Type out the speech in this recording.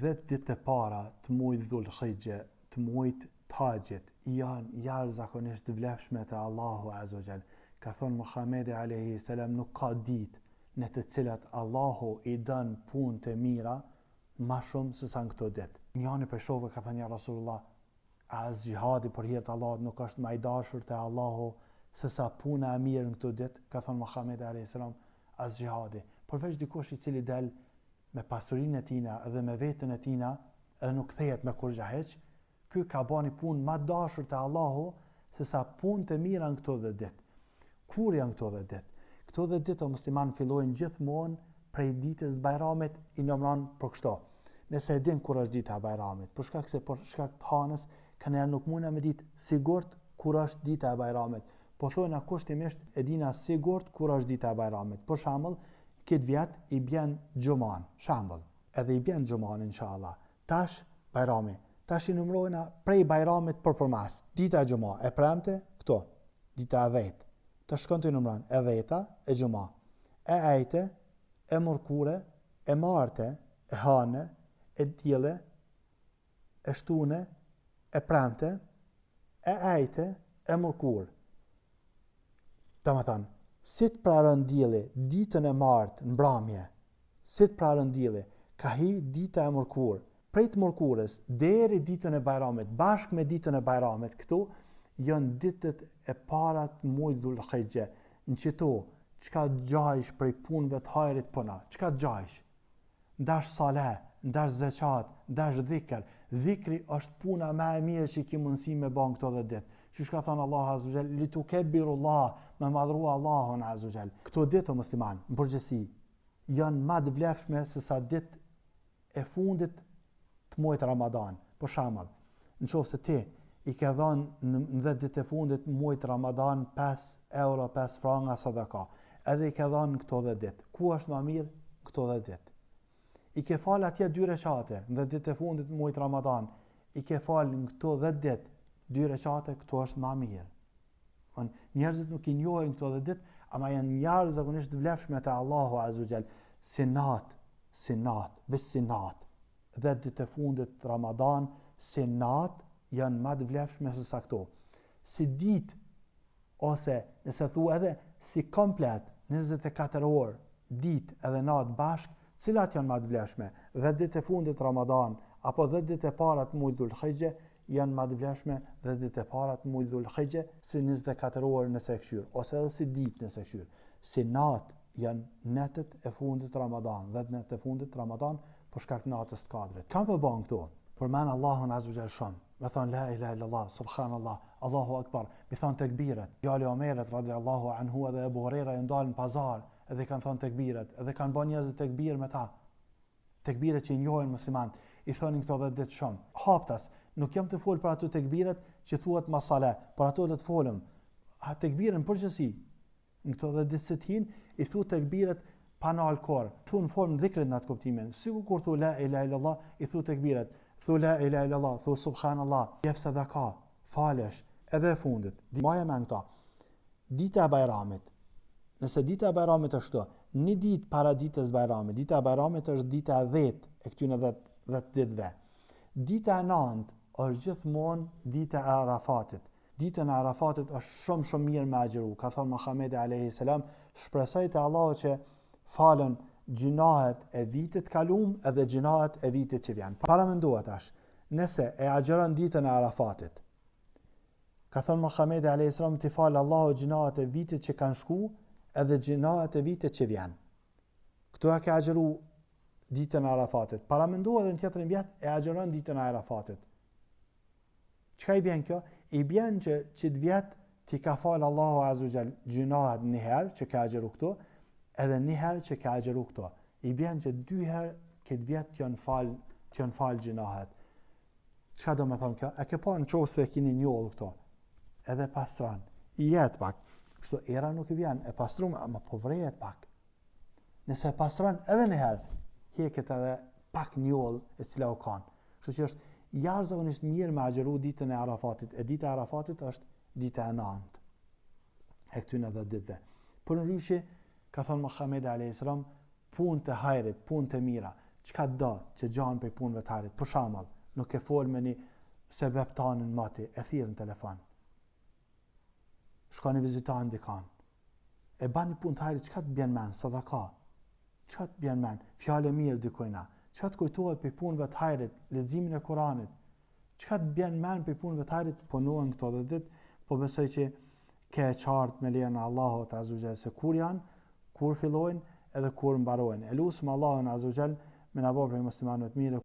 10 ditë e para të muajit Dhul-Hijje, të muajit Tajit, janë jashtëzakonisht të vlefshme te Allahu Azza wa Jall. Ka thonë Muhamedi alayhi salam, nuk ka ditë në të cilat Allahu i dën punë të mira ma shumë se sa në këto ditë. Njëri prej shokëve ka thënë ja Rasulullah, as jihadi për hir të Allahut nuk është më i dashur te Allahu se sa puna e mirë në këto ditë? Ka thënë Muhamedi alayhi salam, as jihadi. Përveç dikush i cili del me pasurinë e tina dhe me veten e tina edhe nuk kthehet me kurrë hiç, ky ka bani punë më dashur te Allahu se sa punë të mira në këto 10 ditë. Kur janë këto 10 ditë? Këto 10 ditë o musliman fillojnë gjithmonë prej ditës së Bajramit, i nomron për kështu. Nëse e din kur është dita e Bajramit, për shkak se për shkak të hanës kanë nuk mundna me ditë sigurt kur është dita e Bajramit. Po thonë kushtimisht e dina sigurt kur është dita e Bajramit. Për shembull, këtë vjet i bjen Xuman, shembull, edhe i bjen Xuman inshallah. Tash Bajrami. Tash i numrojna prej Bajramit përmas. Dita e Xuman e premte këto. Dita e 10. Të shkon të numron e 10-a e Xuman. E ajte, e mërkure, e marte, e hane, e dielle, e shtune, e premte, e ajte, e mërkur. Domethënë, si të praron dielli ditën e martë në mbrëmje, si të praron dielli, ka hi dita e mërkur. Prej të mërkurës deri ditën e Bajramit, bashkë me ditën e Bajramit, këtu janë ditët e para të muajit Dhul-Hijje. Në qëto, çka gjajsh prej punëve të hajrit puna, çka gjajsh? Ndash saleh, ndash zeqat, ndash dhikr. Dhikri është puna më e mirë që ki mundësi me bën këto 10 ditë. Që ka thënë Allah Azza wa Jall, litukebirullah, me madhrua Allahun Azza wa Jall. Këto ditë o musliman, në përgjithësi, janë më të vlefshme se sa ditë e fundit të muajit Ramadan. Për shembull, nëse ti i ke dhënë në 10 ditë e fundit të muajit Ramadan 5 euro, 5 franga sadaka, edhe i ke dhënë këto 10 ditë. Ku është më mirë këto 10 ditë? I ke fal atje 2 recate në 10 ditë e fundit të muajit Ramadan, i ke fal në këto 10 ditë 2 recate, këto është më mirë. Njerëzit nuk i njohin këto 10 ditë, ama janë jashtëzakonisht të vlefshme te Allahu Azza wa Jall. Sinat, veç sinat. 10 ditë e fundit të Ramadan, sinat janë më të vlefshme se sa këto. Si ditë ose nëse thua edhe si komplet 24 orë, ditë edhe natë bashkë, cilat janë më të vlefshme? 10 ditë e fundit të Ramadan apo 10 ditë e para të muajit Dhul-Hijje janë më të vlefshme 10 ditë e para të muajit Dhul-Hijje si 24 orë nëse e këshyr, ose edhe si ditë nëse e këshyr. Si natë janë netët e fundit të Ramadan, 10 netët e fundit të Ramadan për shkak të natës të kadrit. Kam për bën këto? Përmend Allahun Azza wa Jall shumë. Me thonë la ilaha illallah, subhanallah, Allahu akbar. Me thonë tekbiret. Djali Omerit radhiyallahu anhu dhe Abu Huraira janë dalën në pazar, edhe kanë thonë tekbiret, edhe kanë bën njerëz tekbir me ta. Tekbiret që i njohin muslimanët, i thonin këto 10 ditë shumë. Haptas, nuk jam të fol për ato tekbiret që thuhet masale, por ato do të folëm. A tekbiren përgjithësi. Në këto 10 ditë se të hin, i thu tekbiret pa në alkor. Thu në formë dhikrit në atë kuptimin. Sikur kur thu la ilaha illallah, i thu tekbiret. Thu la ilaha illallah, thu subhanallah, jep sadaka, falesh, edhe e fundit. Maja me në këta. Dita e Bajramit. Nëse dita e Bajramit është këto, një ditë para ditës Bajramit, dita e Bajramit është dita e 10 e këtyne 10 ditëve. Dita e 9 është gjithmonë dita e Arafatit. Dita e Arafatit është shumë mirë me agjëru. Ka thonë Muhamedi alayhi salam, shpresoj te Allahu që falen gjinahet e vitit kalum edhe gjinahet e vitit që vjen. Para mendohet tash, nëse e agjeron ditën e Arafatit, ka thonë Muhamedi alayhi salam të falë Allahu gjinahet e vitit që kanë shku edhe gjinahet e vitit që vjen. Këto e ka agjeru ditën e Arafatit. Para mendohet edhe në tjetërin vjet e agjeron ditën e Arafatit. Çka i bjen kjo? I bjen që të vjet ti ka falë Allahu Azza wa Jall gjinahet një herë që ka agjeru këto, edhe një herë që ka agjeru këto. I bjen që 2 herë këtë vjet të janë falë gjinahet. Çka do me thonë kjo? E ke pa në qovë se kini njollë këto. Edhe pastran. I jetë pak. Kështu era nuk i vjen. E pastrum, ama po vrejet pak. Nëse e pastran edhe një herë, heket edhe pak njollë e cila u kanë. Kështu që është jashtëzakonisht mirë me agjeru ditën e Arafatit. E dita e Arafatit është dita e 9 e këtyne 10 ditëve. Për në ryshi, ka thonë Muhamedi alayhi salam, punë të hajrit, punë të mira, çka do që gjanë për punëve të hajrit. Për shembull, nuk e fol me një sebeb tanin mati, e thirr në telefon. Shkoni vizitojnë dikan. E bani punë të hajrit, çka të bjen men, sadaka. Çka të bjen men, fjalë mirë dikujna. Çka të kujtohet për punëve të hajrit, leximin e Kuranit. Çka të bjen men për punëve të hajrit, punohen këto dhe ditë, po besoj që ke qartë me lejen e Allahut azza wa jalla se kur janë, kur fillojnë edhe kur mbarojnë. Elusëm Allahun azza wa jalla me na bëjë muslimanë të mirë.